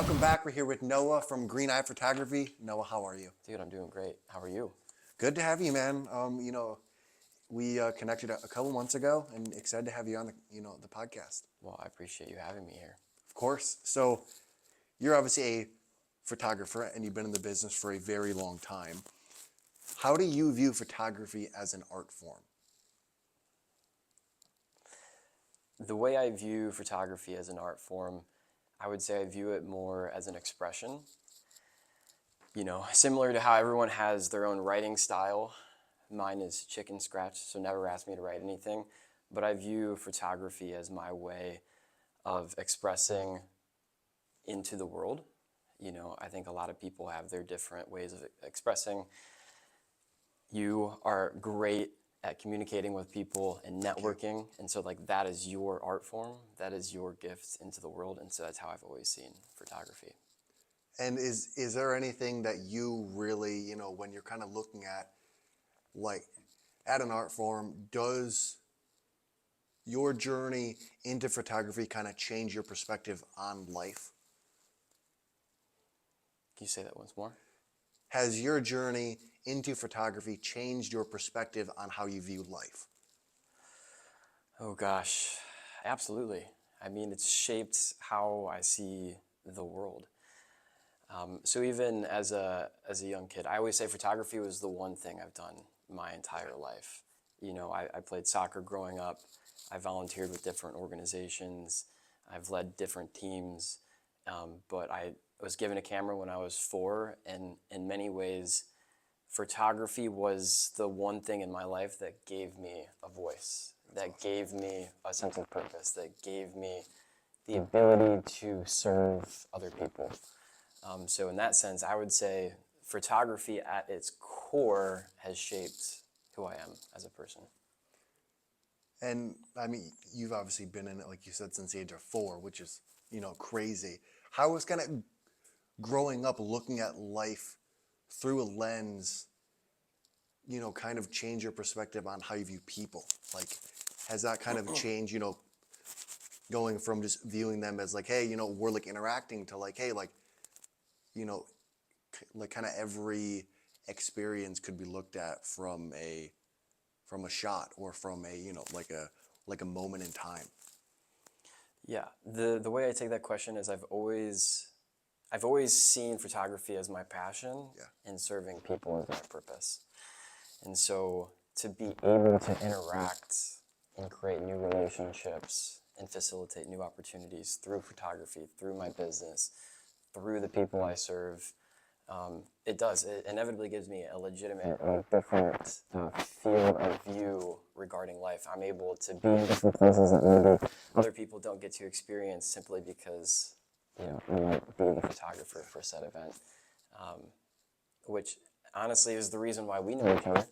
Welcome back. We're here with Noah from Green Eye Photography. Noah, how are you? Dude, I'm doing great. How are you? Good to have you, man. We connected a couple months ago, and excited to have you on the podcast. Well, I appreciate you having me here. Of course. So, you're obviously a photographer, and you've been in the business for a very long time. How do you view photography as an art form? The way I view photography as an art form, I would say I view it more as an expression. You know, similar to how everyone has their own writing style. Mine is chicken scratch, so never ask me to write anything. But I view photography as my way of expressing into the world. You know, I think a lot of people have their different ways of expressing. You are great at communicating with people and networking, and so like that is your art form, that is your gift into the world, and so that's how I've always seen photography. And is there anything that you really, when you're kind of looking at, like, at an art form, does your journey into photography kind of change your perspective on life? Can you say that once more? Has your journey into photography changed your perspective on how you view life? Oh gosh, absolutely. I mean, it's shaped how I see the world. So even as a young kid, I always say photography was the one thing I've done my entire life. You know, I played soccer growing up. I volunteered with different organizations. I've led different teams. But I was given a camera when I was 4, and in many ways, photography was the one thing in my life that gave me a voice, that gave me a sense of purpose, that gave me the ability to serve other people. So in that sense, I would say photography at its core has shaped who I am as a person. And I mean, you've obviously been in it, like you said, since the age of 4, which is, crazy. How was kind of growing up looking at life through a lens, kind of change your perspective on how you view people? Like, has that kind of changed, going from just viewing them as like, hey, we're like interacting, to like, hey, like, like kind of every experience could be looked at from a shot, or from a, like a moment in time? Yeah, the way I take that question is I've always seen photography as my passion, and serving people as my purpose. And so to be able to interact and create new relationships and facilitate new opportunities through photography, through my business, through the people I serve, it inevitably gives me a legitimate, different field of view regarding life. I'm able to be in different places that maybe other people don't get to experience, simply because I might be the photographer for said event, which honestly is the reason why we know each other,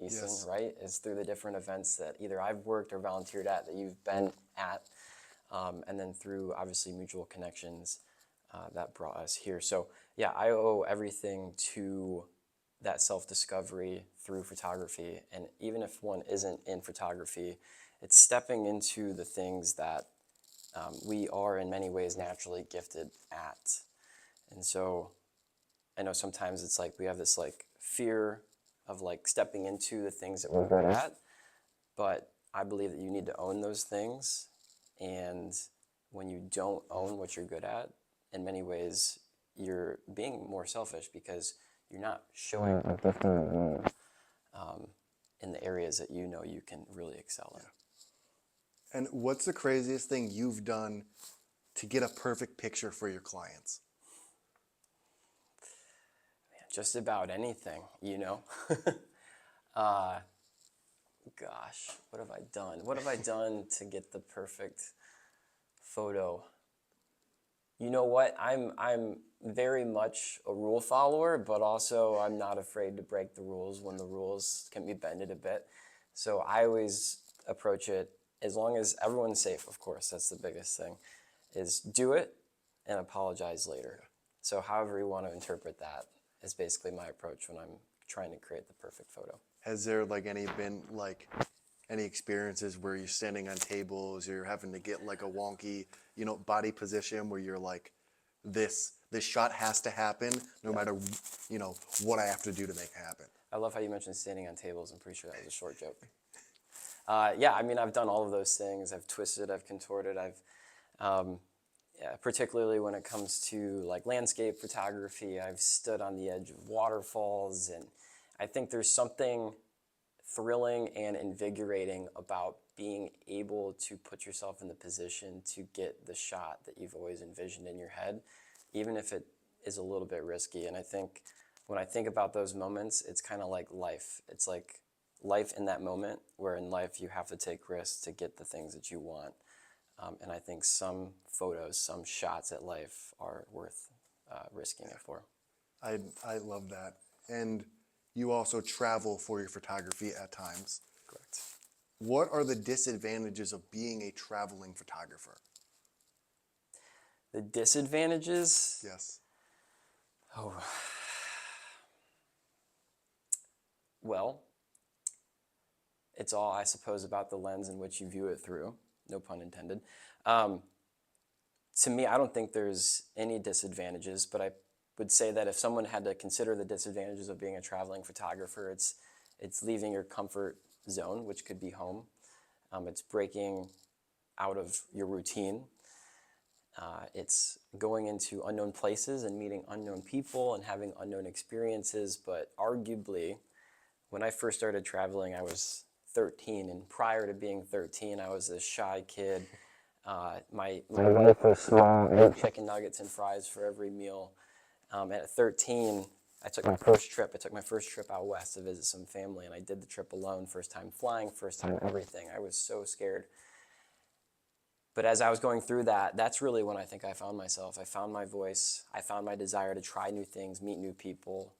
Easton, Yes. right? Is through the different events that either I've worked or volunteered at, that you've been at, and then through obviously mutual connections that brought us here. So yeah, I owe everything to that self-discovery through photography. And even if one isn't in photography, it's stepping into the things that we are in many ways naturally gifted at. And so I know sometimes it's like we have this like fear of like stepping into the things that we're good at, but I believe that you need to own those things. And when you don't own what you're good at, in many ways, you're being more selfish, because you're not showing a gift in the world in the areas that you know you can really excel in. And what's the craziest thing you've done to get a perfect picture for your clients? Just about anything, Gosh, what have I done? What have I done to get the perfect photo? You know what? I'm very much a rule follower, but also I'm not afraid to break the rules when the rules can be bended a bit. So I always approach it, as long as everyone's safe, of course, that's the biggest thing, is do it and apologize later. So however you want to interpret that is basically my approach when I'm trying to create the perfect photo. Has there any experiences where you're standing on tables, you're having to get like a wonky, body position where you're like this shot has to happen no matter, you know, what I have to do to make it happen. I love how you mentioned standing on tables. I'm pretty sure that was a short joke. Yeah, I mean, I've done all of those things. I've twisted, I've contorted, yeah, particularly when it comes to like landscape photography, I've stood on the edge of waterfalls, and I think there's something thrilling and invigorating about being able to put yourself in the position to get the shot that you've always envisioned in your head, even if it is a little bit risky. And I think when I think about those moments, it's kind of like life. It's like life in that moment, where in life you have to take risks to get the things that you want. And I think some photos, some shots at life are worth risking it for. I love that. And you also travel for your photography at times. Correct. What are the disadvantages of being a traveling photographer? The disadvantages? Yes. Oh, well, it's all, I suppose, about the lens in which you view it through. No pun intended. To me, I don't think there's any disadvantages, but I would say that if someone had to consider the disadvantages of being a traveling photographer, it's leaving your comfort zone, which could be home. It's breaking out of your routine. It's going into unknown places and meeting unknown people and having unknown experiences. But arguably, when I first started traveling, I was 13, and prior to being 13, I was a shy kid. My wife was small. I ate chicken nuggets and fries for every meal. At 13, I took my first trip. I took my first trip out west to visit some family, and I did the trip alone. First time flying, first time everything. I was so scared. But as I was going through that, that's really when I think I found myself. I found my voice. I found my desire to try new things, meet new people,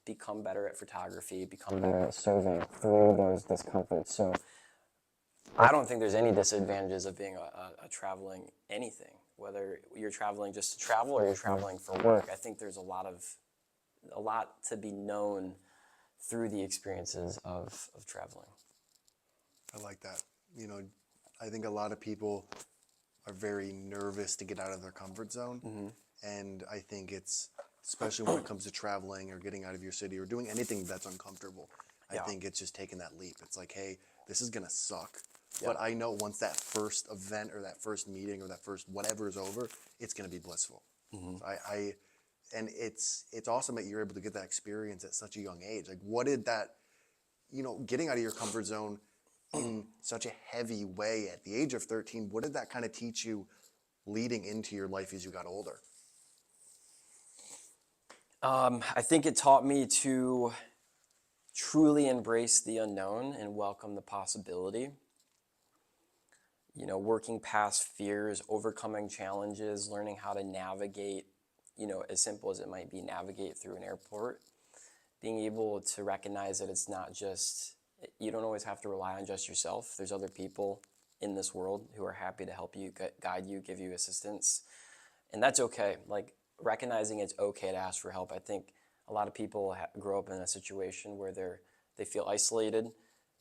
become better at photography, become better at serving through those discomforts. So I don't think there's any disadvantages of being a traveling anything, whether you're traveling just to travel or you're traveling for work. I think there's a lot to be known through the experiences of traveling. I like that. You know, I think a lot of people are very nervous to get out of their comfort zone. Mm-hmm. And I think it's, especially when it comes to traveling or getting out of your city or doing anything that's uncomfortable, I think it's just taking that leap. It's like, hey, this is going to suck. Yeah. But I know once that first event or that first meeting or that first whatever is over, it's going to be blissful. Mm-hmm. So and it's awesome that you're able to get that experience at such a young age. Like, what did that, you know, getting out of your comfort zone in such a heavy way at the age of 13, what did that kind of teach you leading into your life as you got older? I think it taught me to truly embrace the unknown and welcome the possibility. You know, working past fears, overcoming challenges, learning how to navigate, you know, as simple as it might be, navigate through an airport. Being able to recognize that it's not just, you don't always have to rely on just yourself. There's other people in this world who are happy to help you, guide you, give you assistance. And that's okay. Like, recognizing it's okay to ask for help. I think a lot of people grow up in a situation where they feel isolated.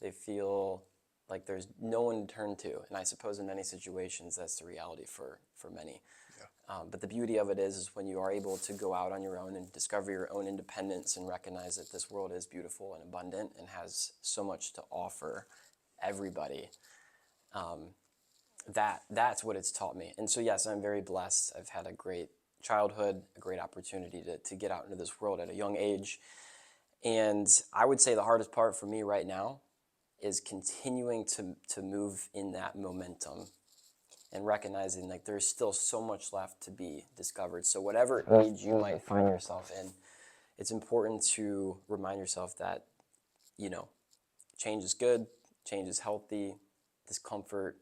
They feel like there's no one to turn to. And I suppose in many situations, that's the reality for many. Yeah. But the beauty of it is when you are able to go out on your own and discover your own independence and recognize that this world is beautiful and abundant and has so much to offer everybody. That's what it's taught me. And so, yes, I'm very blessed. I've had a great childhood, a great opportunity to get out into this world at a young age. And I would say the hardest part for me right now is continuing to move in that momentum and recognizing like there's still so much left to be discovered. So whatever age you might find yourself in, it's important to remind yourself that, you know, change is good, change is healthy, discomfort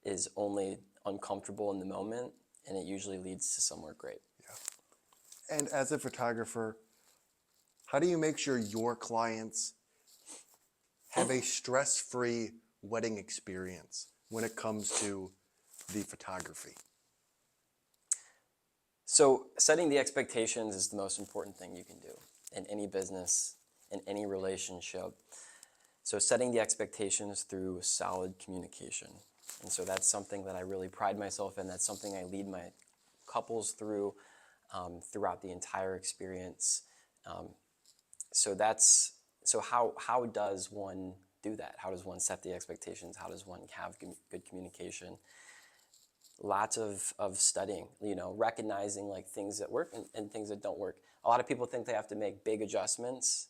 is only uncomfortable in the moment, and it usually leads to somewhere great. Yeah. And as a photographer, how do you make sure your clients have a stress-free wedding experience when it comes to the photography? So setting the expectations is the most important thing you can do in any business, in any relationship. So setting the expectations through solid communication. And so that's something that I really pride myself in. That's something I lead my couples through throughout the entire experience. So how does one do that? How does one set the expectations? How does one have good communication? Lots of studying, recognizing like things that work and things that don't work. A lot of people think they have to make big adjustments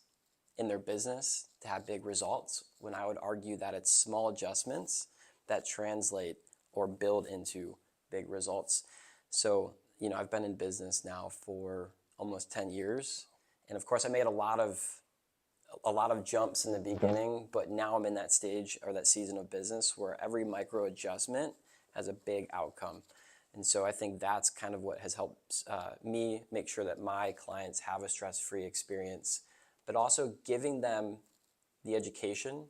in their business to have big results, when I would argue that it's small adjustments that translate or build into big results. So, I've been in business now for almost 10 years. And of course I made a lot of jumps in the beginning, but now I'm in that stage or that season of business where every micro adjustment has a big outcome. And so I think that's kind of what has helped me make sure that my clients have a stress-free experience, but also giving them the education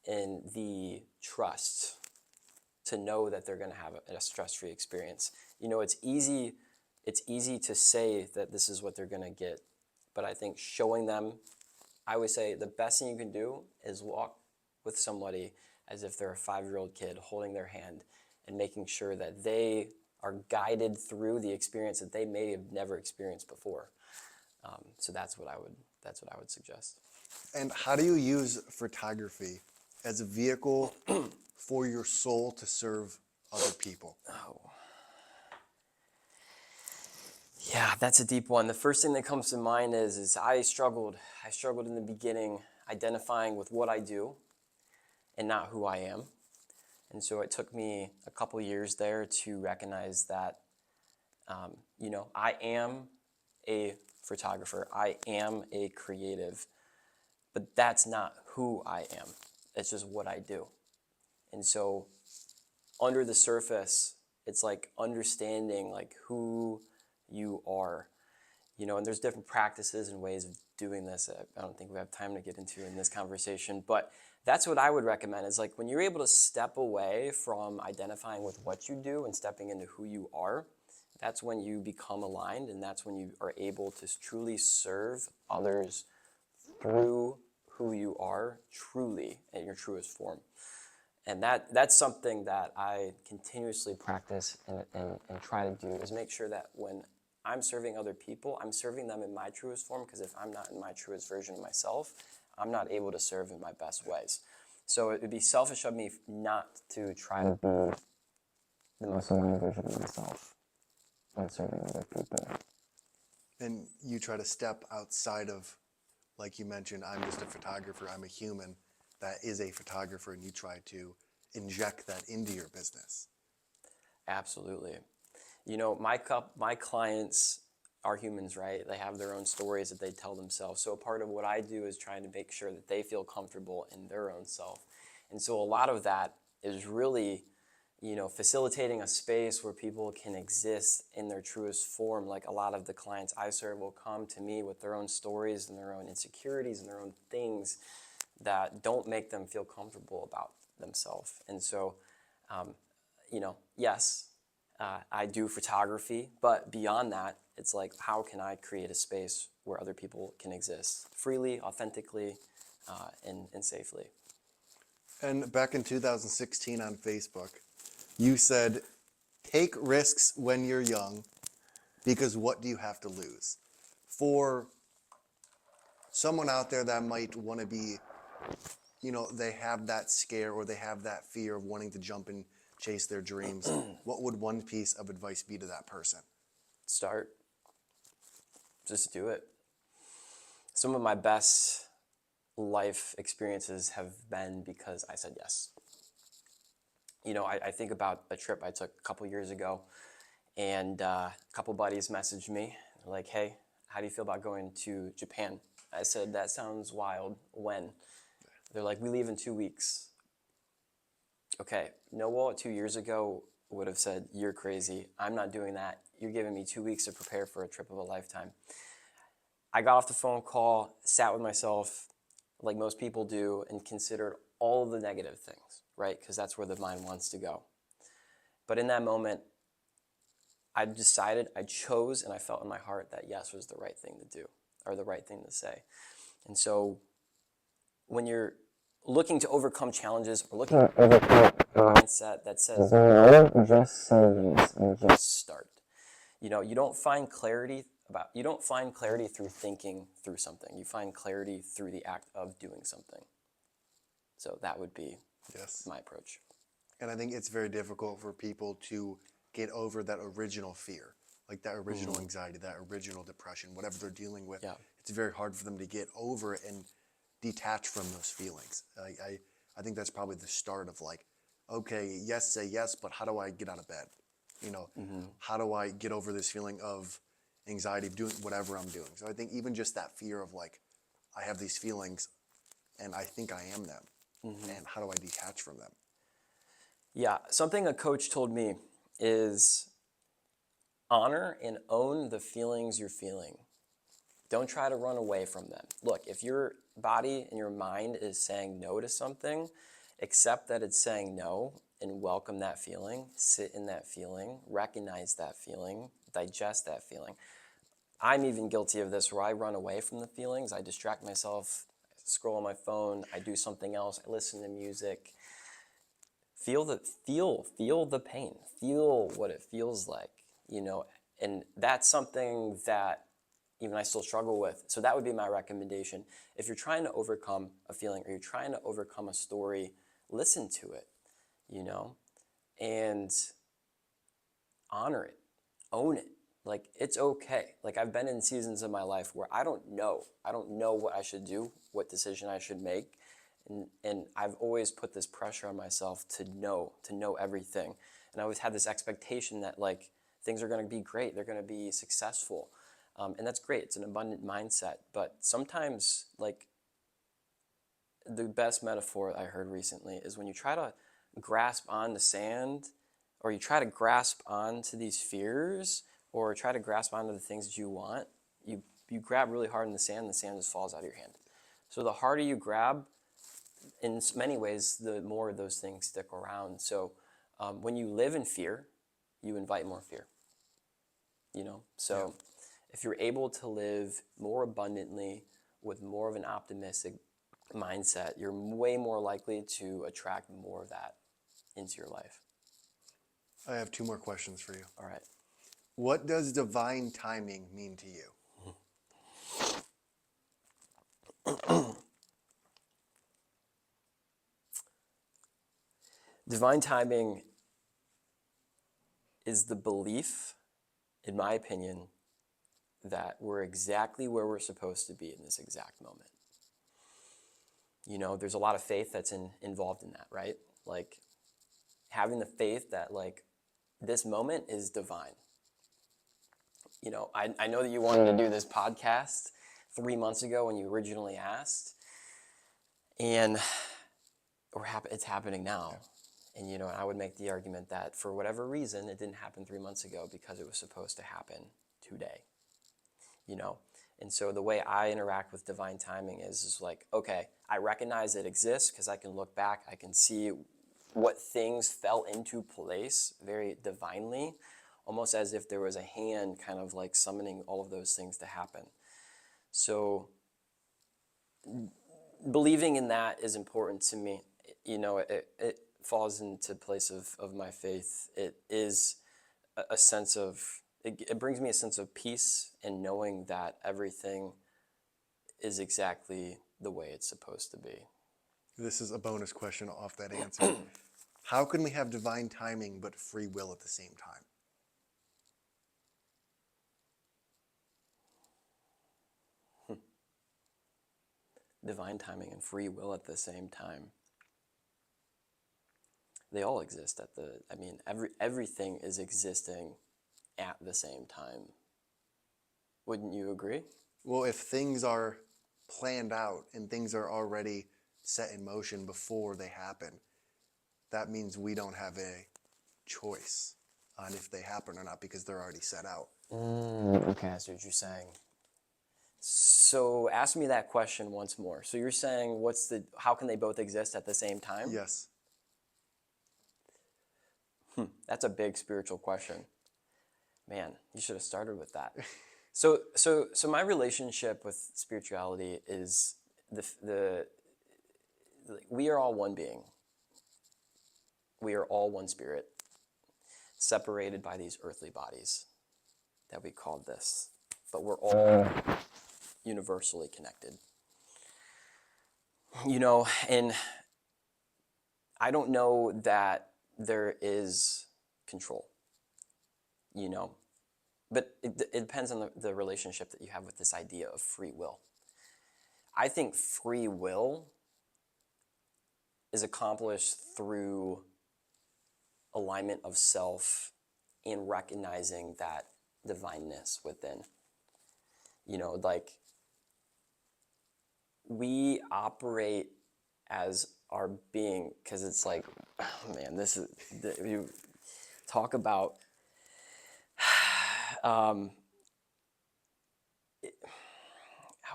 and the trust to know that they're going to have a stress-free experience. It's easy to say that this is what they're going to get, but I think showing them, I would say the best thing you can do is walk with somebody as if they're a 5-year-old kid, holding their hand and making sure that they are guided through the experience that they may have never experienced before. So that's what I would suggest. And how do you use photography as a vehicle for your soul to serve other people? Oh. Yeah, that's a deep one. The first thing that comes to mind is I struggled in the beginning identifying with what I do and not who I am. And so it took me a couple years there to recognize that, I am a photographer. I am a creative, but that's not who I am. It's just what I do. And so under the surface, it's like understanding like who you are, and there's different practices and ways of doing this. I don't think we have time to get into in this conversation, but that's what I would recommend is like when you're able to step away from identifying with what you do and stepping into who you are, that's when you become aligned, and that's when you are able to truly serve others through who you are truly in your truest form. And that's something that I continuously practice and try to do, is make sure that when I'm serving other people, I'm serving them in my truest form, because if I'm not in my truest version of myself, I'm not able to serve in my best ways. So it would be selfish of me not to try to be the most aligned version of myself when serving other people. And you try to step outside of, like you mentioned, I'm just a photographer, I'm a human that is a photographer, and you try to inject that into your business. Absolutely. My clients are humans, right? They have their own stories that they tell themselves. So a part of what I do is trying to make sure that they feel comfortable in their own self. And so a lot of that is really, facilitating a space where people can exist in their truest form. Like a lot of the clients I serve will come to me with their own stories and their own insecurities and their own things that don't make them feel comfortable about themselves. And so, yes, I do photography, but beyond that, it's like, how can I create a space where other people can exist freely, authentically, and safely? And back in 2016 on Facebook, you said, take risks when you're young, because what do you have to lose? For someone out there that might want to be, they have that scare or they have that fear of wanting to jump and chase their dreams, what would one piece of advice be to that person? Start. Just do it. Some of my best life experiences have been because I said yes. I think about a trip I took a couple years ago, and a couple buddies messaged me like, hey, how do you feel about going to Japan? I said, that sounds wild. When? They're like, we leave in 2 weeks. Okay, Noel 2 years ago would have said, you're crazy. I'm not doing that. You're giving me 2 weeks to prepare for a trip of a lifetime. I got off the phone call, sat with myself like most people do, and considered all of the negative things, right? Because that's where the mind wants to go. But in that moment, I decided, I chose, and I felt in my heart that yes was the right thing to do, or the right thing to say. And so when you're looking to overcome challenges or looking to overcome a mindset that says, no, just say yes and just start. You know, you don't find clarity through thinking through something. You find clarity through the act of doing something. So that would be Yes. my approach. And I think it's very difficult for people to get over that original fear, like that original anxiety, that original depression, whatever they're dealing with. Yeah. It's very hard for them to get over it and detach from those feelings. I think that's probably the start of like, okay, yes, say yes, but how do I get out of bed? You know, how do I get over this feeling of anxiety of doing whatever I'm doing? So I think even just that fear of like, I have these feelings and I think I am them. And how do I detach from them? Yeah, something a coach told me is honor and own the feelings you're feeling. Don't try to run away from them. Look, if your body and your mind is saying no to something, accept that it's saying no and welcome that feeling, sit in that feeling, recognize that feeling, digest that feeling. I'm even guilty of this where I run away from the feelings. I distract myself, I scroll on my phone, I do something else, I listen to music. Feel the pain. Feel what it feels like, you know, and that's something that even I still struggle with. So that would be my recommendation. If you're trying to overcome a feeling or you're trying to overcome a story, listen to it, you know, and honor it, own it. Like, it's okay. Like, I've been in seasons of my life where I don't know what I should do, what decision I should make. And I've always put this pressure on myself to know everything. And I always had this expectation that like things are going to be great, they're going to be successful. And that's great. It's an abundant mindset. But sometimes, like, the best metaphor I heard recently is when you try to grasp on the sand, or you try to grasp onto these fears, or try to grasp onto the things that you want, you grab really hard in the sand just falls out of your hand. So the harder you grab, in many ways, the more those things stick around. So when you live in fear, you invite more fear. You know, so if you're able to live more abundantly with more of an optimistic mindset, you're way more likely to attract more of that into your life. I have two more questions for you. All right. What does divine timing mean to you? Divine timing is the belief, in my opinion, that we're exactly where we're supposed to be in this exact moment. You know, there's a lot of faith that's involved in that, right? Like, having the faith that like this moment is divine. You know, I know that you wanted to do this podcast 3 months ago when you originally asked, and it's happening now. And, you know, I would make the argument that for whatever reason, it didn't happen 3 months ago because it was supposed to happen today, you know? And so the way I interact with divine timing is like, okay, I recognize it exists because I can look back, I can see what things fell into place very divinely, almost as if there was a hand kind of like summoning all of those things to happen. So believing in that is important to me. You know, it falls into place of my faith. It is a sense of, it brings me a sense of peace and knowing that everything is exactly the way it's supposed to be. This is a bonus question off that answer. How can we have divine timing but free will at the same time? Divine timing and free will at the same time. They all exist everything is existing at the same time. Wouldn't you agree? Well, if things are planned out and things are already set in motion before they happen, that means we don't have a choice on if they happen or not because they're already set out. Okay, I see what you're saying. So ask me that question once more. So you're saying how can they both exist at the same time? Yes. That's a big spiritual question. Man, you should have started with that. So my relationship with spirituality is we are all one being. We are all one spirit, separated by these earthly bodies. that we called this, but we're all universally connected. You know, and I don't know that there is control, you know, but it depends on the relationship that you have with this idea of free will. I think free will is accomplished through alignment of self and recognizing that divineness within. You know, like we operate as our being, because it's like, oh man, this is, you talk about, how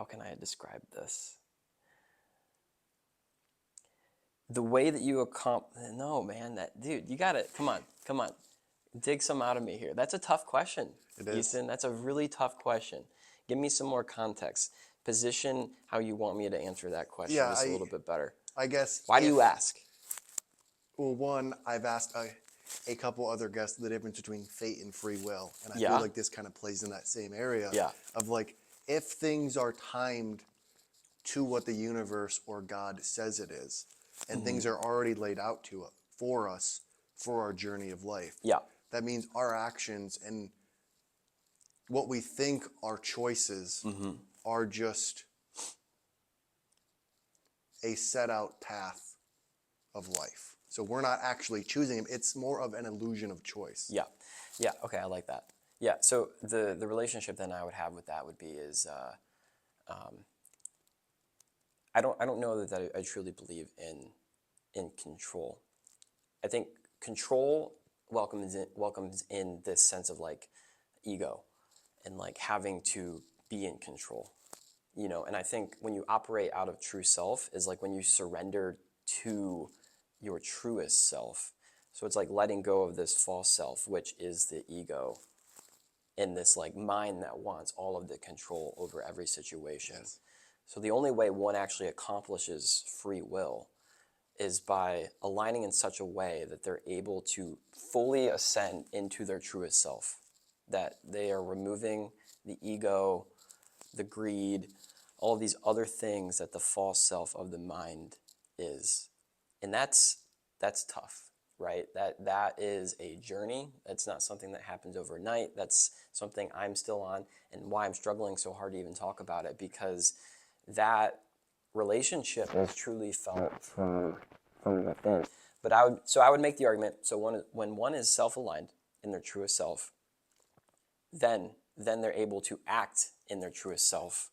can I describe this? The way that you no man, that dude, you got it. Come on, dig some out of me here. That's a tough question, It is. Ethan. That's a really tough question. Give me some more context. Position how you want me to answer that question Yeah, just a little bit better. I guess. Why do you ask? Well, one, I've asked a couple other guests the difference between fate and free will, and I Yeah. feel like this kind of plays in that same area. Yeah. Of like, if things are timed to what the universe or God says it is, and things are already laid out for us for our journey of life. Yeah. That means our actions and what we think are choices are just a set out path of life. So we're not actually choosing them. It's more of an illusion of choice. Yeah. Yeah. Okay. I like that. Yeah. So the relationship then I would have with that would be is, I don't know that I truly believe in control. I think control welcomes in this sense of like ego and like having to be in control, you know. And I think when you operate out of true self is like when you surrender to your truest self. So it's like letting go of this false self, which is the ego, in this like mind that wants all of the control over every situation. Yes. So the only way one actually accomplishes free will is by aligning in such a way that they're able to fully ascend into their truest self, that they are removing the ego, the greed, all of these other things that the false self of the mind is. And that's tough, right? That is a journey. That's not something that happens overnight. That's something I'm still on, and why I'm struggling so hard to even talk about it, because that relationship is truly felt from within. But I would make the argument, so when one is self-aligned in their truest self, then they're able to act in their truest self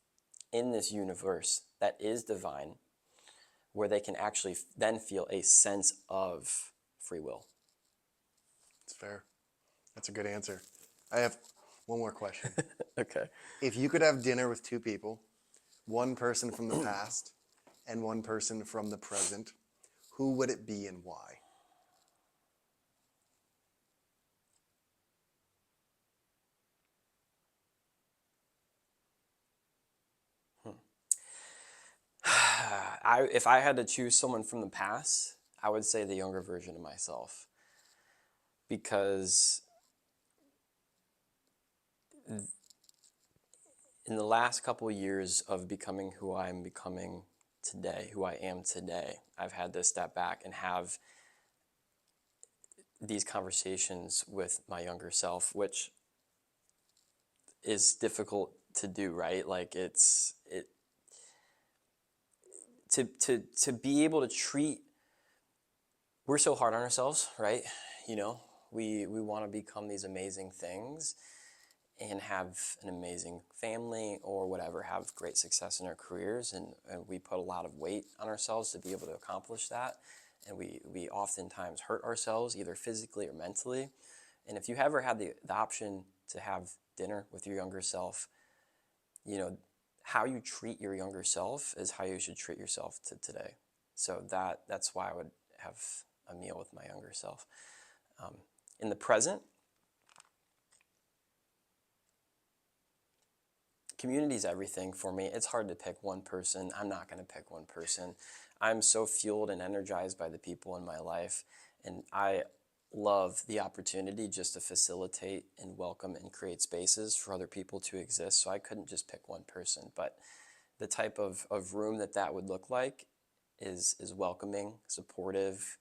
in this universe that is divine, where they can actually then feel a sense of free will. It's fair. That's a good answer. I have one more question. Okay. If you could have dinner with two people, one person from the past and one person from the present, who would it be and why? If I had to choose someone from the past, I would say the younger version of myself, because in the last couple of years of becoming who I'm becoming today, who I am today, I've had to step back and have these conversations with my younger self, which is difficult to do, right? Like to be able to treat, we're so hard on ourselves, right? You know, we want to become these amazing things and have an amazing family or whatever, have great success in our careers, and we put a lot of weight on ourselves to be able to accomplish that, and we oftentimes hurt ourselves either physically or mentally. And if you ever had the option to have dinner with your younger self, you know, how you treat your younger self is how you should treat yourself today. So that's why I would have a meal with my younger self. In the present, community is everything for me. It's hard to pick one person. I'm not going to pick one person. I'm so fueled and energized by the people in my life, and I love the opportunity just to facilitate and welcome and create spaces for other people to exist. So I couldn't just pick one person, but the type of room that would look like is welcoming, supportive,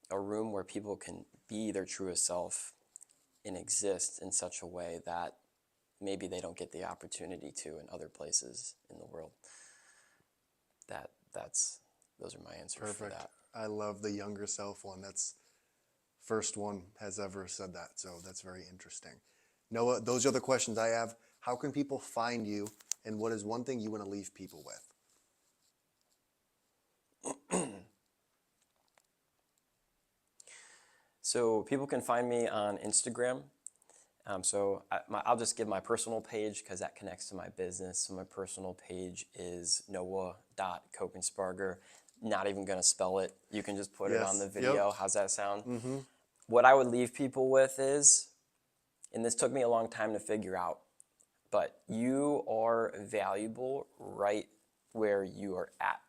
a room where people can be their truest self and exist in such a way that maybe they don't get the opportunity to in other places in the world. Those are my answers for Perfect. that. I love the younger self one. That's first one has ever said that. So that's very interesting. Noah, those are the questions I have. How can people find you? And what is one thing you want to leave people with? So people can find me on Instagram. I'll just give my personal page because that connects to my business. So my personal page is noah.kokensparger. Not even going to spell it. You can just put it on Yes. the Yep. video. How's that sound? What I would leave people with is, and this took me a long time to figure out, but you are valuable right where you are at.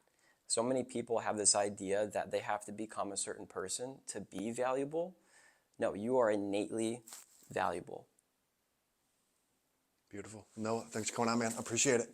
So many people have this idea that they have to become a certain person to be valuable. No, you are innately valuable. Beautiful. Noah, thanks for coming on, man. Appreciate it.